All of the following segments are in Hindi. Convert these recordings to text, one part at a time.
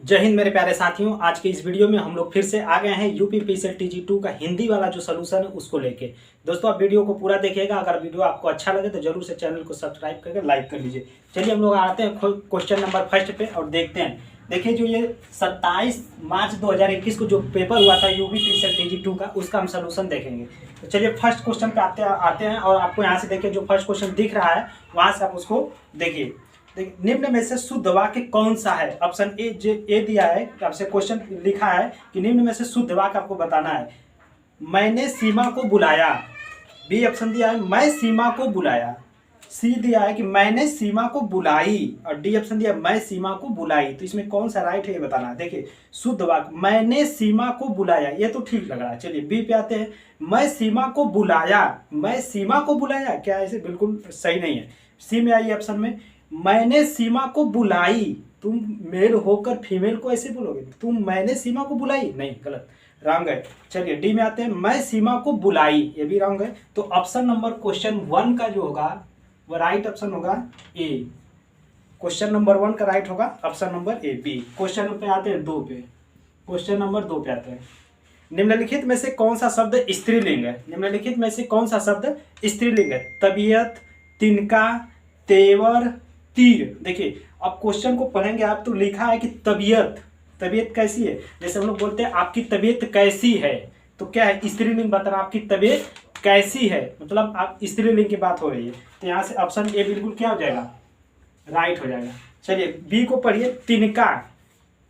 जय हिंद मेरे प्यारे साथियों। आज के इस वीडियो में हम लोग फिर से आ गए हैं यूपी पीएसएल TG2 का हिंदी वाला जो सोल्यूशन है उसको लेके। दोस्तों आप वीडियो को पूरा देखिएगा। अगर वीडियो आपको अच्छा लगे तो जरूर से चैनल को सब्सक्राइब करके लाइक कर लीजिए। चलिए हम लोग आते हैं क्वेश्चन नंबर फर्स्ट पे और देखते हैं। देखिए जो ये 27 मार्च 2021 को जो पेपर हुआ था यूपी पीएसएल TG2 का, उसका हम सोल्यूशन देखेंगे। तो चलिए फर्स्ट क्वेश्चन पे आते हैं और आपको यहाँ से देखिए जो फर्स्ट क्वेश्चन दिख रहा है वहाँ से आप उसको देखिए। निम्न में से शुद्ध वाक्य कौन सा है? ऑप्शन ए दिया है, आपसे क्वेश्चन लिखा है कि निम्न में से शुद्ध वाक्य आपको बताना है। मैंने सीमा को बुलाया। बी ऑप्शन दिया है मैं सीमा को बुलाया। सी दिया है कि मैंने सीमा को बुलाई और डी ऑप्शन दिया मैं सीमा को बुलाई। तो इसमें कौन सा राइट है ये बताना है। देखिए शुद्ध वाक्य मैंने सीमा को बुलाया, ये तो ठीक लग रहा है। चलिए बी पे आते हैं। मैं सीमा को बुलाया, मैं सीमा को बुलाया, क्या ऐसे बिल्कुल सही नहीं है। सी में आइए ऑप्शन में, मैंने सीमा को बुलाई। तुम मेल होकर फीमेल को ऐसे बोलोगे, तुम मैंने सीमा को बुलाई, नहीं, गलत, रॉन्ग है। चलिए डी में आते हैं। मैं सीमा को बुलाई, ये भी रॉन्ग है। तो ऑप्शन नंबर क्वेश्चन 1 का जो होगा वो राइट ऑप्शन होगा ए। क्वेश्चन नंबर 1 का राइट होगा option number A. B question पे आते हैं 2 पे। क्वेश्चन नंबर 2 पे आते हैं। निम्नलिखित में से कौन सा शब्द स्त्रीलिंग है? निम्नलिखित में से कौन सा शब्द स्त्रीलिंग है? तबीयत, तिनका, तेवर, तीर। देखिए अब क्वेश्चन को पढ़ेंगे आप तो लिखा है कि तबीयत, तबीयत कैसी है। जैसे हम लोग बोलते हैं आपकी तबीयत कैसी है, तो क्या है स्त्रीलिंग बताना, आपकी तबीयत कैसी है, मतलब आप स्त्रीलिंग की बात हो रही है। तो यहाँ से ऑप्शन ए बिल्कुल क्या हो जाएगा, राइट हो जाएगा। चलिए बी को पढ़िए। तिनका,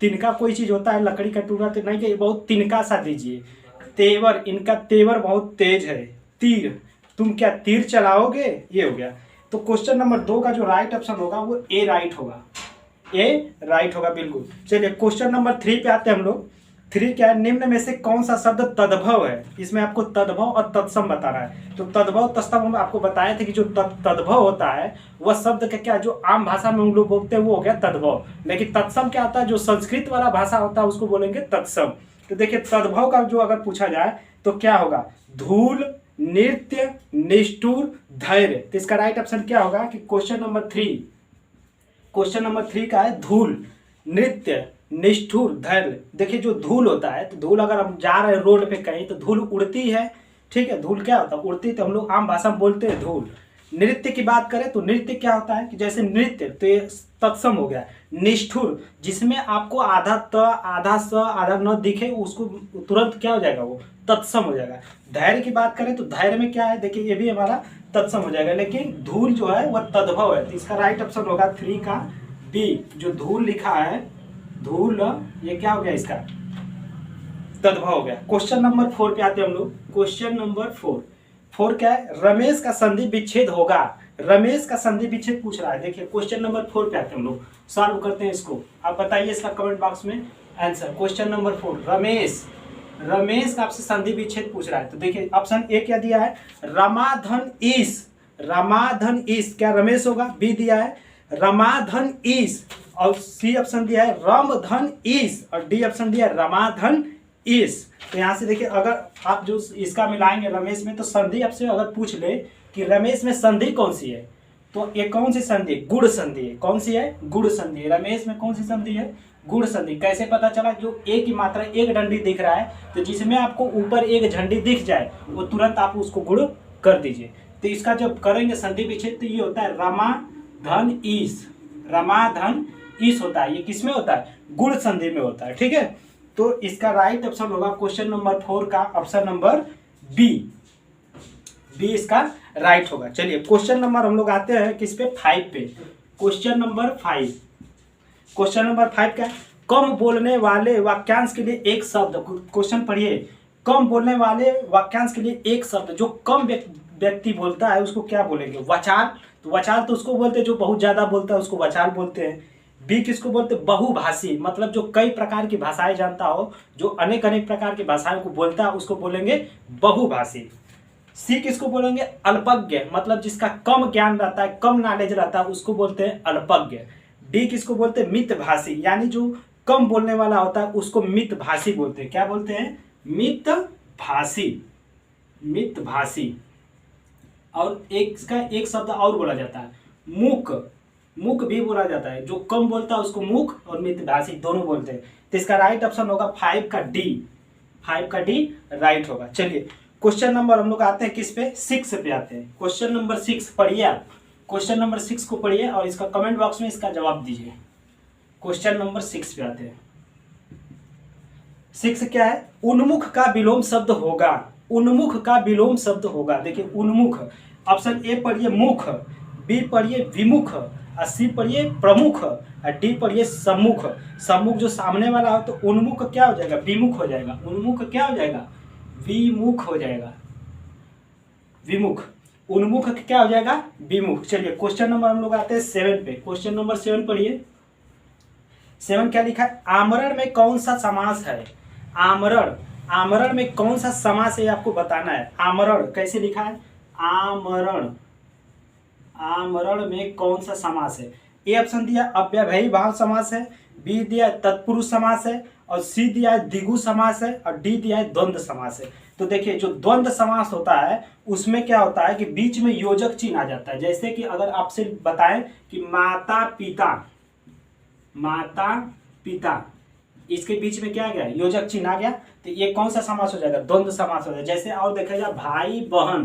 तिनका कोई चीज होता है, लकड़ी का टुकड़ा तो नहीं, कि बहुत तिनका सा दीजिए। तेवर, इनका तेवर बहुत तेज है। तीर, तुम क्या तीर चलाओगे, ये हो गया। तो क्वेश्चन नंबर 2 का जो राइट ऑप्शन होगा वो ए राइट होगा, ए राइट होगा बिल्कुल। चलिए क्वेश्चन नंबर 3 पे आते हैं हम लोग। 3 क्या है? निम्न में से कौन सा शब्द तद्भव है? इसमें आपको तद्भव और तत्सम बताना है। तो तद्भव तत्सम हम आपको बताए थे कि जो तद्भव होता है वह शब्द का क्या, जो आम भाषा में हम लोग बोलते हैं वो हो गया तद्भव। लेकिन तत्सम क्या होता है, जो संस्कृत वाला भाषा होता है उसको बोलेंगे तत्सम। तो देखिए तद्भव का जो अगर पूछा जाए तो क्या होगा, धूल, नृत्य, निष्ठुर, धैर्य। तो इसका राइट ऑप्शन क्या होगा कि क्वेश्चन नंबर 3, क्वेश्चन नंबर 3 का है धूल, नृत्य, निष्ठुर, धैर्य। देखिए जो धूल होता है, तो धूल अगर हम जा रहे हैं रोड पे कहीं तो धूल उड़ती है, ठीक है, धूल क्या होता है, उड़ती, तो हम लोग आम भाषा में बोलते हैं धूल। नृत्य की बात करें तो नृत्य क्या होता है कि जैसे नृत्य, तो ये तत्सम हो गया। निष्ठुर, जिसमें आपको आधा त आधा स आधा न दिखे उसको तुरंत क्या हो जाएगा, वो तत्सम हो जाएगा। धैर्य की बात करें तो धैर्य में क्या है, देखिए ये भी हमारा तत्सम हो जाएगा। लेकिन धूल जो है वह तद्भव है। तो इसका राइट ऑप्शन होगा 3 का बी, जो धूल लिखा है, धूल, ये क्या हो गया, इसका तद्भव हो गया। क्वेश्चन नंबर 4 पे आते हैं हम लोग। क्वेश्चन नंबर 4 क्या है, रमेश का संधि विच्छेद होगा। रमेश का संधि विच्छेद पूछ रहा है। देखिए क्वेश्चन नंबर 4 पे आते हैं हम लोग, सॉल्व करते हैं इसको। आप बताइए इसका कमेंट बॉक्स में answer. Question number 4, Ramesh, Ramesh का आपसे संधि विच्छेद पूछ रहा है। तो देखिए ऑप्शन ए क्या दिया है, रमाधन ईस, रमाधन ईस, क्या रमेश होगा? बी दिया है रमाधन ईस, और सी ऑप्शन दिया है रामधन ईस, और डी ऑप्शन दिया है रमाधन ईस। तो यहाँ से देखिए अगर आप जो इसका मिलाएंगे रमेश में, तो संधि आपसे अगर पूछ ले कि रमेश में संधि कौन सी है, तो ये कौन सी संधि, गुण संधि है। कौन सी है, गुण संधि है। रमेश में कौन सी संधि है, गुण संधि। कैसे पता चला, जो ए की मात्रा एक डंडी दिख रहा है, तो जिसमें आपको ऊपर एक झंडी दिख जाए वो तुरंत आप उसको गुण कर दीजिए। तो इसका जब करेंगे संधि विच्छेद तो ये होता है रमा धन ईस, रमा धन ईस होता है। ये किस में होता है, गुण संधि में होता है, ठीक है। तो इसका राइट ऑप्शन होगा क्वेश्चन नंबर 4 का ऑप्शन नंबर बी, बी इसका राइट होगा। चलिए क्वेश्चन नंबर हम लोग आते हैं किस पे, 5 पे। क्वेश्चन नंबर 5, क्वेश्चन नंबर 5 क्या है, कम बोलने वाले वाक्यांश के लिए एक शब्द। क्वेश्चन पढ़िए, कम बोलने वाले वाक्यांश के लिए एक शब्द, जो कम व्यक्ति बोलता है उसको क्या बोलेंगे, वचार। तो वचार तो उसको बोलते हैं जो बहुत ज्यादा बोलता है उसको वचार बोलते हैं। बी किसको बोलते हैं, बहुभाषी, मतलब जो कई प्रकार की भाषाएं जानता हो, जो अनेक अनेक प्रकार की भाषाओं को बोलता है उसको बोलेंगे बहुभाषी। सी किसको बोलेंगे, अल्पज्ञ, मतलब जिसका कम ज्ञान रहता है, कम नॉलेज रहता है उसको बोलते हैं अल्पज्ञ। डी किसको बोलते हैं, मितभाषी, यानी जो कम बोलने वाला होता है उसको मितभाषी बोलते हैं। क्या बोलते हैं, मितभाषी, मितभाषी। और एक इसका एक शब्द और बोला जाता है, मूक, मुख भी बोला जाता है। जो कम बोलता है उसको मुख और मितभाषी दोनों बोलते हैं। तो इसका राइट ऑप्शन होगा 5 का डी। 5 का डी राइट होगा। चलिए क्वेश्चन नंबर हम लोग आते हैं किस पे, 6 पे आते हैं। क्वेश्चन नंबर 6 पढ़िए आप। क्वेश्चन नंबर 6 को पढ़िए और इसका कमेंट बॉक्स में इसका जवाब दीजिए। क्वेश्चन नंबर 6 पे आते हैं। 6 क्या है, उन्मुख का विलोम शब्द होगा। उन्मुख का विलोम शब्द होगा। देखिए उन्मुख, ऑप्शन ए पढ़िए मुख, बी पढ़िए विमुख, और सी पढ़िए प्रमुख, और डी पढ़िए सम्मुख। सम्मुख जो सामने वाला हो तो उन्मुख क्या हो जाएगा, विमुख हो जाएगा। उन्मुख क्या हो जाएगा, विमुख हो जाएगा। विमुख, उन्मुख क्या हो जाएगा, विमुख। चलिए क्वेश्चन नंबर हम लोग आते हैं 7 पे। क्वेश्चन नंबर 7 पढ़िए। 7 क्या लिखा है, आमरण में कौन सा समास है। आमरण, आमरण में कौन सा समास है आपको बताना है। आमरण कैसे लिखा है, आमरण, आमरण में कौन सा समास है। ए ऑप्शन दिया अव्ययभावी भाव समास है, बी दिया तत्पुरुष समास है, और सी दिया है द्विगु समास है, और डी दिया है द्वंद्व समास है। तो देखिए जो द्वंद्व समास होता है उसमें क्या होता है कि बीच में योजक चिन्ह आ जाता है। जैसे कि अगर आपसे बताएं कि माता पिता, माता पिता, इसके बीच में क्या आ गया, योजक चिन्ह आ गया, तो ये कौन सा समास हो जाएगा, द्वंद्व समास हो जाएगा। जैसे और देखा जाए भाई बहन,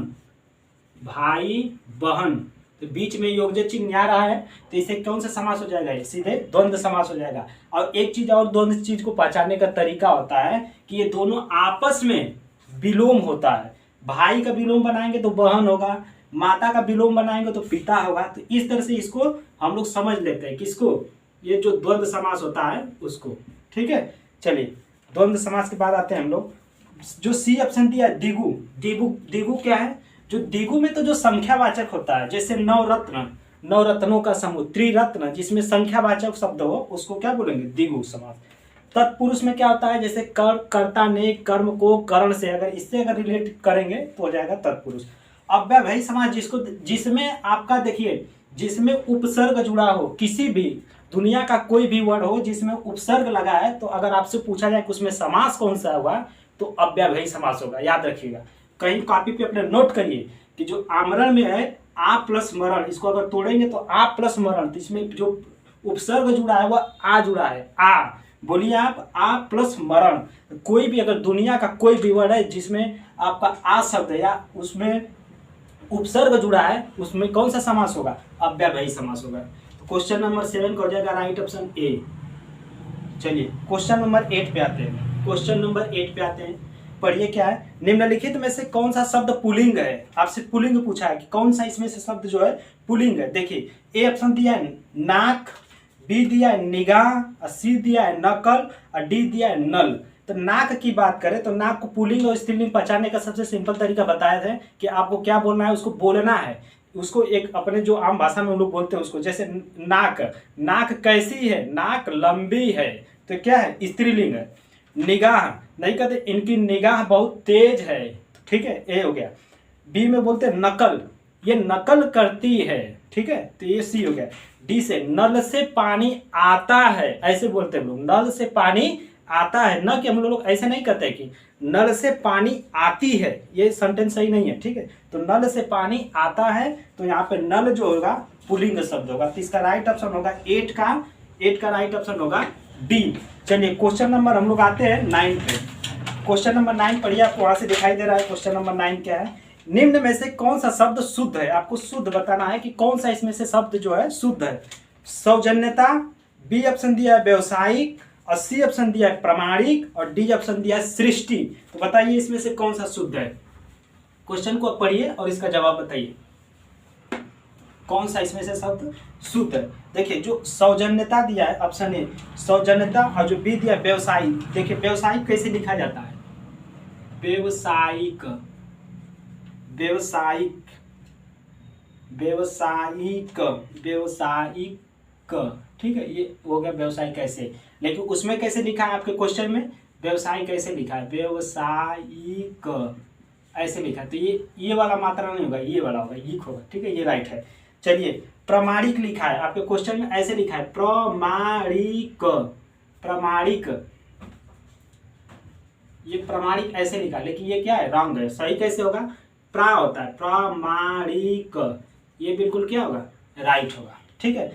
भाई बहन, तो बीच में योजक चिन्ह आ रहा है, तो इसे कौन सा समास हो जाएगा, सीधे द्वंद्व समास हो जाएगा। और एक चीज और, द्वंद्व चीज को पहचानने का तरीका होता है कि ये दोनों आपस में विलोम होता है। भाई का विलोम बनाएंगे तो बहन होगा, माता का विलोम बनाएंगे तो पिता होगा। तो इस तरह से इसको हम लोग समझ लेते हैं, किसको, ये जो द्वंद्व समास होता है उसको। ठीक है, चलिए द्वंद्व समास के बाद आते हैं हम लोग। जो सी ऑप्शन दिया द्विगु, द्विगु, द्विगु क्या है, जो द्विगु में तो जो संख्यावाचक होता है, जैसे नवरत्न, नवरत्नों का समूह, त्रिरत्न, जिसमें संख्यावाचक शब्द हो उसको क्या बोलेंगे, द्विगु समास। तत्पुरुष में क्या होता है, जैसे कर, कर्ता ने कर्म को करण से, अगर इससे अगर रिलेट करेंगे तो हो जाएगा तत्पुरुष। अव्ययभावी समास जिसको, जिसमें आपका देखिए, जिसमें उपसर्ग जुड़ा हो, किसी भी दुनिया का कोई भी वर्ड हो जिसमें उपसर्ग लगा है, तो अगर आपसे पूछा जाए कि उसमें समास कौन सा हुआ तो अव्ययभावी समास होगा। याद रखिएगा, कहीं कॉपी पे अपने नोट करिए कि जो आमरण में है आ प्लस मरण, इसको अगर तोड़ेंगे तो आ प्लस मरण, तो इसमें जो उपसर्ग जुड़ा है वह आ जुड़ा है। आ बोलिए आप, आ प्लस मरण। कोई भी अगर दुनिया का कोई भी वर्ड है जिसमें आपका आ शब्द है या उसमें उपसर्ग जुड़ा है, उसमें कौन सा समास होगा, अव्ययभावी समास होगा। तो क्वेश्चन नंबर 7 का हो जाएगा राइट ऑप्शन ए। चलिए क्वेश्चन नंबर 8 पे आते हैं। क्वेश्चन नंबर 8 पे आते हैं, पढ़िए क्या है, निम्नलिखित में से कौन सा शब्द पुल्लिंग है। आपसे पुल्लिंग पूछा है कि कौन सा इसमें से शब्द जो है पुल्लिंग है। देखिए ए ऑप्शन दिया है नाक, बी दिया है निगाह, सी दिया है नकल, और डी दिया है नल। तो नाक की बात करें तो नाक को पुल्लिंग और स्त्रीलिंग पहचानने का सबसे सिंपल तरीका बताया था कि आपको क्या बोलना है, उसको बोलना है, उसको एक अपने जो आम भाषा में हम लोग बोलते हैं उसको। जैसे नाक, नाक कैसी है, नाक लंबी है, तो क्या है, स्त्रीलिंग है। निगाह, नहीं कहते इनकी निगाह बहुत तेज है, ठीक है, ए हो गया। बी में बोलते हैं नकल, ये नकल करती है, ठीक है, तो ये सी हो गया। डी से नल से पानी आता है, ऐसे बोलते हैं हम लोग, नल से पानी आता है, न कि हम लोग ऐसे नहीं कहते कि नल से पानी आती है, ये सेंटेंस सही नहीं है, ठीक है। तो नल से पानी आता है, तो यहाँ पे नल जो होगा पुल्लिंग शब्द होगा। तो इसका राइट ऑप्शन होगा 8 का राइट ऑप्शन होगा डी। चलिए क्वेश्चन नंबर हम लोग आते हैं 9 पे। क्वेश्चन नंबर 9 पढ़िए, आपको वहां से दिखाई दे रहा है। क्वेश्चन नंबर 9 क्या है, निम्न में से कौन सा शब्द शुद्ध है। आपको शुद्ध बताना है कि कौन सा इसमें से शब्द जो है शुद्ध है। सौजन्यता, बी ऑप्शन दिया है व्यवसायिक, और सी ऑप्शन दिया है प्रामाणिक, और डी ऑप्शन दिया है सृष्टि। तो बताइए इसमें से कौन सा शुद्ध है। क्वेश्चन को पढ़िए और इसका जवाब बताइए, कौन सा इसमें से शब्द शुद्ध है। देखिए जो सौजन्यता दिया है ऑप्शन ए सौजन्यता, और जो बी दिया है व्यवसायिक। देखिए व्यवसायिक कैसे लिखा जाता है, व्यवसायिक, व्यवसायिक, व्यवसायिक, व्यवसायिक, ठीक है, ये हो गया व्यवसायिक कैसे। लेकिन उसमें कैसे लिखा है आपके क्वेश्चन में, व्यवसायिक कैसे लिखा है, व्यवसायिक ऐसे लिखा है। तो ये वाला मात्रा नहीं होगा, ये वाला होगा, ये होगा, ठीक है, ये राइट है। चलिए प्रामाणिक लिखा है आपके क्वेश्चन में, ऐसे लिखा है प्रामाणिक, प्रामाणिक, ये प्रामाणिक ऐसे लिखा, लेकिन ये क्या है, रॉन्ग है। सही कैसे होगा, प्रा होता है, प्रामाणिक, ये बिल्कुल क्या होगा, राइट होगा, ठीक है।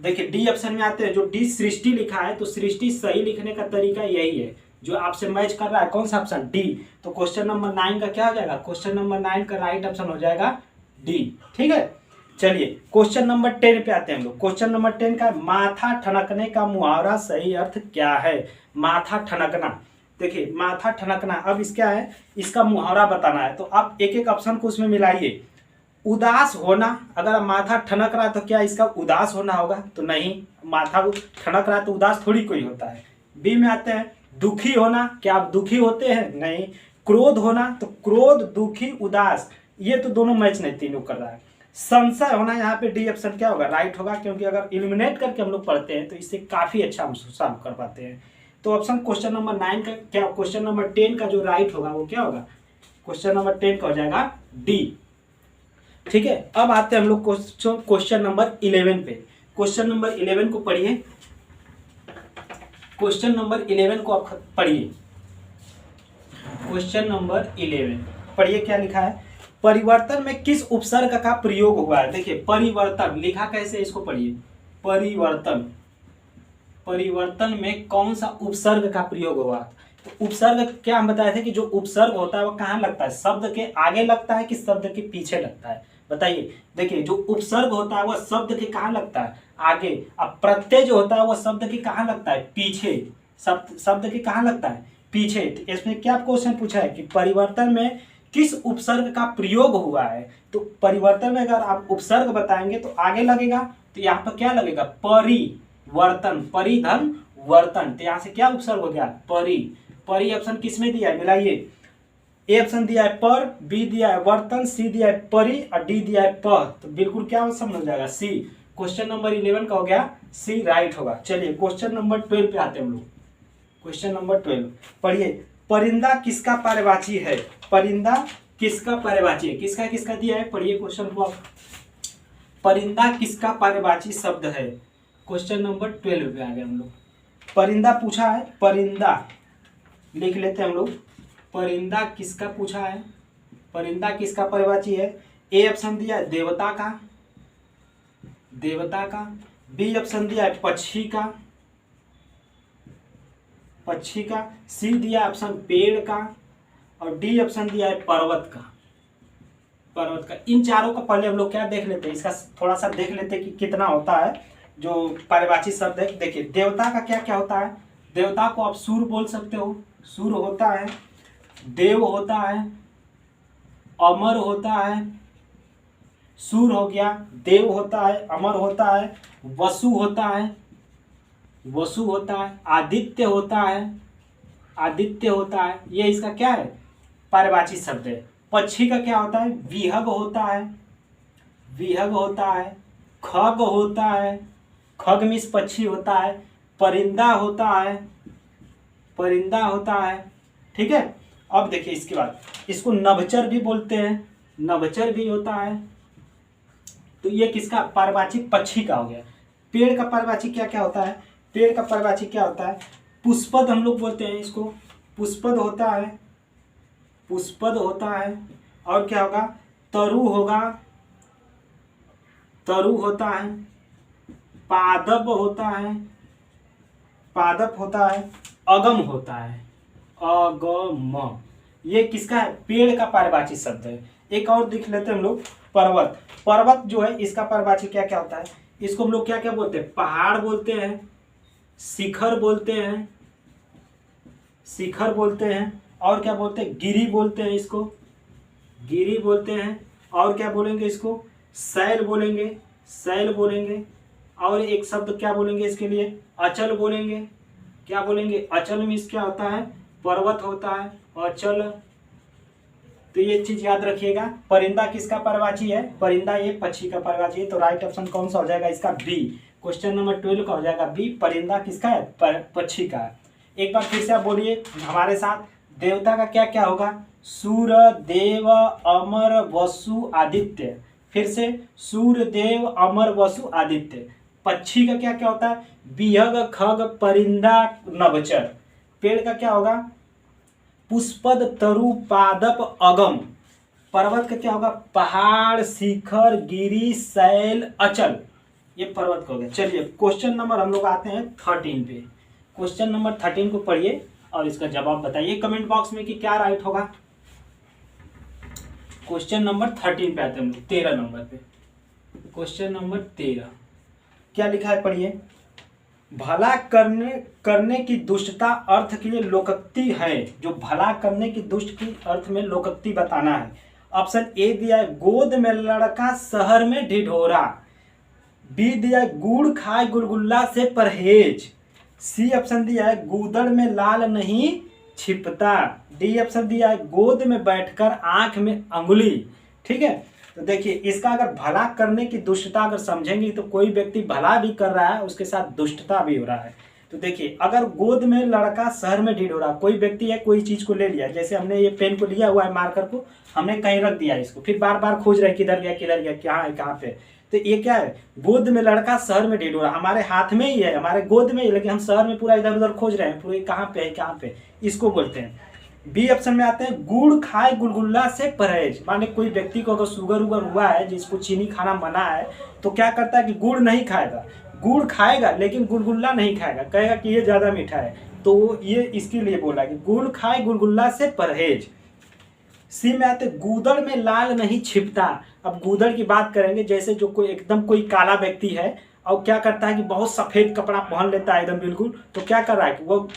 देखिए डी ऑप्शन में आते हैं, जो डी सृष्टि लिखा है तो सृष्टि सही लिखने का तरीका यही है जो आपसे मैच कर रहा है। कौन सा ऑप्शन? डी। तो क्वेश्चन नंबर 9 का क्या हो जाएगा? क्वेश्चन नंबर 9 का राइट ऑप्शन हो जाएगा डी। ठीक है, चलिए क्वेश्चन नंबर 10 पे आते हैं हम लोग। क्वेश्चन नंबर 10 का माथा ठनकने का मुहावरा सही अर्थ क्या है? माथा ठनकना, देखिए माथा ठनकना, अब इस क्या है, इसका मुहावरा बताना है। तो आप एक एक ऑप्शन को उसमें मिलाइए। उदास होना, अगर माथा ठनक रहा है तो क्या इसका उदास होना होगा? तो नहीं, माथा ठनक रहा है तो उदास थोड़ी कोई होता है। बी में आते हैं दुखी होना, क्या आप दुखी होते हैं? नहीं। क्रोध होना, तो क्रोध, दुखी, उदास, ये तो दोनों मैच नहीं, तीनों कर रहा है। संशय होना, यहाँ पे डी ऑप्शन क्या होगा? राइट होगा, क्योंकि अगर इलिमिनेट करके हम लोग पढ़ते हैं तो इससे काफी अच्छा हम सॉल्व कर पाते हैं। तो ऑप्शन क्वेश्चन नंबर 9 का क्या, क्वेश्चन नंबर 10 का जो राइट होगा वो क्या होगा? क्वेश्चन नंबर 10 का हो जाएगा डी। ठीक है, अब आते हैं हम लोग क्वेश्चन नंबर 11 पे। क्वेश्चन नंबर 11 को पढ़िए। क्वेश्चन नंबर 11 को आप पढ़िए। क्वेश्चन नंबर 11 पढ़िए, क्या लिखा है? परिवर्तन में किस उपसर्ग का प्रयोग हुआ है? देखिए परिवर्तन लिखा कैसे, इसको पढ़िए। परिवर्तन, परिवर्तन में कौन सा उपसर्ग का प्रयोग हुआ? तो उपसर्ग क्या हम बताए थे कि जो उपसर्ग होता है वो कहाँ लगता है? शब्द के आगे लगता है कि शब्द के पीछे लगता है? बताइए। देखिए जो उपसर्ग होता है वह शब्द के कहाँ लगता है? आगे। अब प्रत्यय जो होता है वह शब्द के कहाँ लगता है? पीछे। शब्द के कहाँ लगता है? पीछे। तो इसमें क्या क्वेश्चन पूछा है कि परिवर्तन में किस उपसर्ग का प्रयोग हुआ है? तो परिवर्तन में अगर आप उपसर्ग बताएंगे तो आगे लगेगा, तो यहाँ पर क्या लगेगा? परिवर्तन, परिधन वर्तन, तो यहाँ से क्या उपसर्ग हो गया? परि। परि ऑप्शन किसमें दिया है? मिलाइए। ए ऑप्शन दिया है पर, बी दिया है वर्तन, सी दिया है परि और डी दिया है प, तो बिल्कुल क्या ऑप्शन हो जाएगा? सी। क्वेश्चन नंबर 11 का हो गया सी, राइट होगा। चलिए क्वेश्चन नंबर 12 पे आते हैं हम लोग। क्वेश्चन नंबर 12 पढ़िए। परिंदा किसका पर्यायवाची है? परिंदा किसका पर्यायवाची है? किसका किसका दिया है? पढ़िए क्वेश्चन को आप। परिंदा किसका पर्यायवाची शब्द है? क्वेश्चन नंबर 12 पे आ गए हम लोग। परिंदा पूछा है, परिंदा लिख लेते हैं हम लोग। परिंदा किसका पूछा है? परिंदा किसका पर्यायवाची है? ए ऑप्शन दिया है देवता का, देवता का। बी ऑप्शन दिया है पक्षी का, पक्षी का। सी दिया ऑप्शन पेड़ का और डी ऑप्शन दिया है पर्वत का, पर्वत का। इन चारों का पहले हम लोग क्या देख लेते हैं, इसका थोड़ा सा देख लेते हैं कि कितना होता है जो पर्यायवाची शब्द है। देखिए देवता का क्या क्या होता है? देवता को आप सूर्य बोल सकते हो, सूर्य होता है। देव होता है, अमर होता है, सूर्य हो गया, देव होता है, अमर होता है, वसु होता है, वसु होता है, आदित्य होता है, आदित्य होता है। ये इसका क्या है? पर्यायवाची शब्द है। पक्षी का क्या होता है? विहग होता है, विहग होता है। खग होता है, खग मीन्स पक्षी होता है। परिंदा होता है, परिंदा होता है। ठीक है, अब देखिए इसके बाद इसको नभचर भी बोलते हैं, नभचर भी होता है। तो ये किसका? पर्यायवाची पक्षी का हो गया। पेड़ का पर्यायवाची क्या क्या होता है? पेड़ का पर्यायवाची क्या होता है? पुष्पद हम लोग बोलते हैं इसको, पुष्पद होता है, पुष्पद होता है। और क्या होगा? तरु होगा, तरु होता है। पादप होता है, पादप होता है। अगम होता है, अगम। ये किसका है? पेड़ का पर्यायवाची शब्द है। एक और देख लेते हैं हम लोग, पर्वत। पर्वत जो है इसका पर्यायवाची क्या क्या होता है? इसको हम लोग क्या क्या बोलते हैं? पहाड़ बोलते हैं, शिखर बोलते हैं, शिखर बोलते हैं। और क्या बोलते हैं? गिरी बोलते हैं इसको, गिरी बोलते हैं। और क्या बोलेंगे इसको? शैल बोलेंगे, शैल बोलेंगे। और एक शब्द क्या बोलेंगे इसके लिए? अचल बोलेंगे। क्या बोलेंगे? अचल मीन्स क्या होता है? पर्वत होता है, अचल। तो ये चीज याद रखिएगा। परिंदा किसका पर्यायवाची है? परिंदा ये पक्षी का पर्यायवाची है। तो राइट ऑप्शन कौन सा हो जाएगा इसका? बी। क्वेश्चन नंबर 12 का हो जाएगा बी, परिंदा किसका है? पक्षी का है। एक बार फिर से आप बोलिए हमारे साथ, देवता का क्या क्या होगा? सूर्य, देव, अमर, वसु, आदित्य। फिर से सूर्य, देव, अमर, वसु, आदित्य। पक्षी का क्या क्या होता है? विहग, खग, परिंदा, नभचर। पेड़ का क्या होगा? पुष्पद, तरु, पादप, अगम। पर्वत का क्या होगा? पहाड़, शिखर, गिरी, शैल, अचल। ये पर्वत का हो गया। चलिए क्वेश्चन नंबर हम लोग आते हैं 13 पे। क्वेश्चन नंबर 13 को पढ़िए और इसका जवाब बताइए कमेंट बॉक्स में कि क्या राइट होगा। क्वेश्चन नंबर 13 पे आते हैं हम लोग, 13 नंबर पे। क्वेश्चन नंबर 13 क्या लिखा है पढ़िए। भला करने की दुष्टता अर्थ के लिए लोकोक्ति है। जो भला करने की दुष्ट की अर्थ में लोकोक्ति बताना है। ऑप्शन ए दिया है गोद में लड़का शहर में ढिढोरा। बी दिया है गुड़ खाए गुलगुल्ला से परहेज। सी ऑप्शन दिया है गूदड़ में लाल नहीं छिपता। डी ऑप्शन दिया है गोद में बैठकर आंख में अंगुली। ठीक है, तो देखिए इसका अगर भला करने की दुष्टता अगर समझेंगे तो कोई व्यक्ति भला भी कर रहा है उसके साथ दुष्टता भी हो रहा है। तो देखिए अगर गोद में लड़का शहर में ढिढोरा, कोई व्यक्ति है कोई चीज को ले लिया, जैसे हमने ये पेन को लिया हुआ है मार्कर को हमने कहीं रख दिया इसको, फिर बार बार खोज रहे किधर गया कहाँ है कहाँ पे। तो ये क्या है, गोद में लड़का शहर में ढिढोरा, हमारे हाथ में ही है हमारे गोद में ही, लेकिन हम शहर में पूरा इधर उधर खोज रहे हैं पूरे कहाँ पे है कहाँ पे, इसको बोलते हैं। बी ऑप्शन में आते हैं गुड़ खाए गुलगुल्ला से परहेज। माने कोई व्यक्ति को अगर शुगर उगर हुआ है जिसको चीनी खाना मना है तो क्या करता है कि गुड़ नहीं खाएगा, गुड़ खाएगा लेकिन गुलगुल्ला नहीं खाएगा, कहेगा कि ये ज्यादा मीठा है, तो ये इसके लिए बोला कि गुड़ खाए गुलगुल्ला से परहेज। सी में आते गूदड़ में लाल नहीं छिपता। अब गूदड़ की बात करेंगे, जैसे जो कोई एकदम कोई काला व्यक्ति है और क्या करता है कि बहुत सफेद कपड़ा पहन लेता है एकदम बिल्कुल, तो क्या कर रहा है कि वो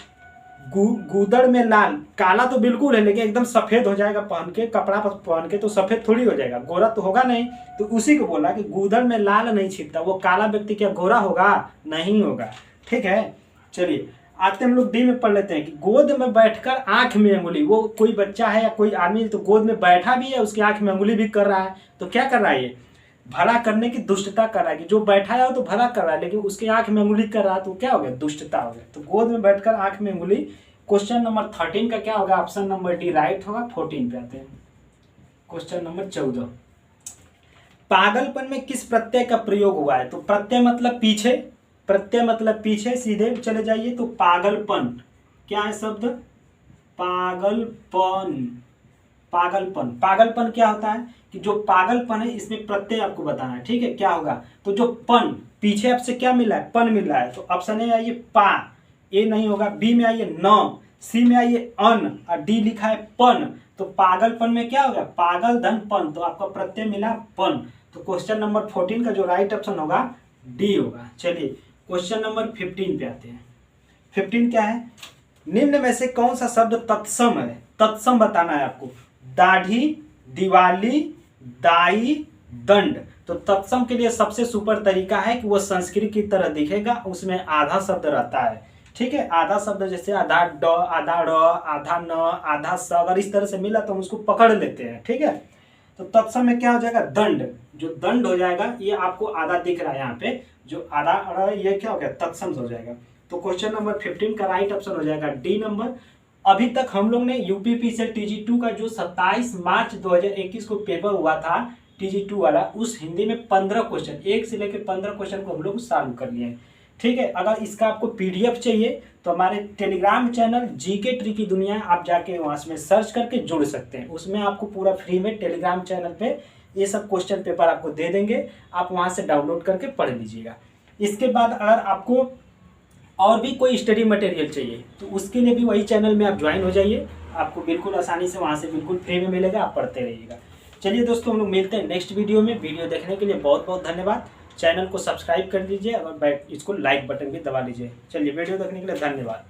गूदड़ में लाल, काला तो बिल्कुल है लेकिन एकदम सफेद हो जाएगा पहन के, कपड़ा पहन के तो सफेद थोड़ी हो जाएगा, गोरा तो होगा नहीं। तो उसी को बोला कि गूदड़ में लाल नहीं छिपता। वो काला व्यक्ति क्या गोरा होगा? नहीं होगा। ठीक है, चलिए आते हम लोग डी में पढ़ लेते हैं कि गोद में बैठकर आंख में अंगुली। वो कोई बच्चा है या कोई आदमी तो गोद में बैठा भी है, उसकी आंख में अंगुली भी कर रहा है। तो क्या कर रहा है, ये भला करने की दुष्टता कर रहा है कि जो बैठा है वो तो भला कर रहा है लेकिन उसकी आंख में अंगुली कर रहा है, तो क्या हो गया, दुष्टता हो गया। तो गोद में बैठकर आंख में अंगुली। क्वेश्चन नंबर 13 का क्या होगा, ऑप्शन नंबर डी राइट होगा। 14 पे आते हैं, क्वेश्चन नंबर 14। पागलपन में किस प्रत्यय का प्रयोग हुआ है? तो प्रत्यय मतलब पीछे, प्रत्यय मतलब पीछे, सीधे चले जाइए। तो पागलपन क्या है शब्द, पागलपन। पागलपन, पागलपन क्या होता है कि जो पागलपन है इसमें प्रत्यय आपको बताना है। ठीक है, क्या होगा, तो जो पन पीछे आपसे क्या मिला है, पन मिल रहा है। तो ऑप्शन ए आइए पा, ए नहीं होगा। बी में आइए न, सी में आइए अन और डी लिखा है पन। तो पागलपन में क्या होगा, पागल धन पन, तो आपका प्रत्यय मिला पन। तो क्वेश्चन नंबर 14 का जो राइट ऑप्शन होगा डी होगा। चलिए क्वेश्चन नंबर 15 पे आते हैं। 15 क्या है, निम्न में से कौन सा शब्द तत्सम है? तत्सम बताना है आपको। दाढ़ी, दिवाली, दाई, दंड। तो तत्सम के लिए सबसे सुपर तरीका है कि वो संस्कृत की तरह दिखेगा, उसमें आधा शब्द रहता है। ठीक है, आधा शब्द जैसे आधा ड, आधा र, आधा न, आधा स, अगर इस तरह से मिला तो हम उसको पकड़ लेते हैं। ठीक है, तो तत्सम में क्या हो जाएगा, दंड। जो दंड हो जाएगा ये आपको आधा दिख रहा है यहाँ पे, जो आधा ये क्या हो गया, तत्सम हो जाएगा। तो क्वेश्चन नंबर 15 का राइट ऑप्शन हो जाएगा डी नंबर। अभी तक हम लोग ने यूपीपीसीएल TG2 का जो 27 मार्च 2021 को पेपर हुआ था TG2 वाला, उस हिंदी में 15 क्वेश्चन, 1 से लेकर 15 क्वेश्चन को हम लोग सॉल्व कर लिए हैं। ठीक है, अगर इसका आपको PDF चाहिए तो हमारे टेलीग्राम चैनल जीके ट्री की दुनिया, आप जाके वहाँ में सर्च करके जुड़ सकते हैं। उसमें आपको पूरा फ्री में टेलीग्राम चैनल पे ये सब क्वेश्चन पेपर आपको दे देंगे, आप वहाँ से डाउनलोड करके पढ़ लीजिएगा। इसके बाद अगर आपको और भी कोई स्टडी मटेरियल चाहिए तो उसके लिए भी वही चैनल में आप ज्वाइन हो जाइए, आपको बिल्कुल आसानी से वहाँ से बिल्कुल फ्री में मिलेगा, आप पढ़ते रहिएगा। चलिए दोस्तों, हम लोग मिलते हैं नेक्स्ट वीडियो में। वीडियो देखने के लिए बहुत बहुत धन्यवाद। चैनल को सब्सक्राइब कर लीजिए और इसको लाइक बटन भी दबा लीजिए। चलिए, वीडियो देखने के लिए धन्यवाद।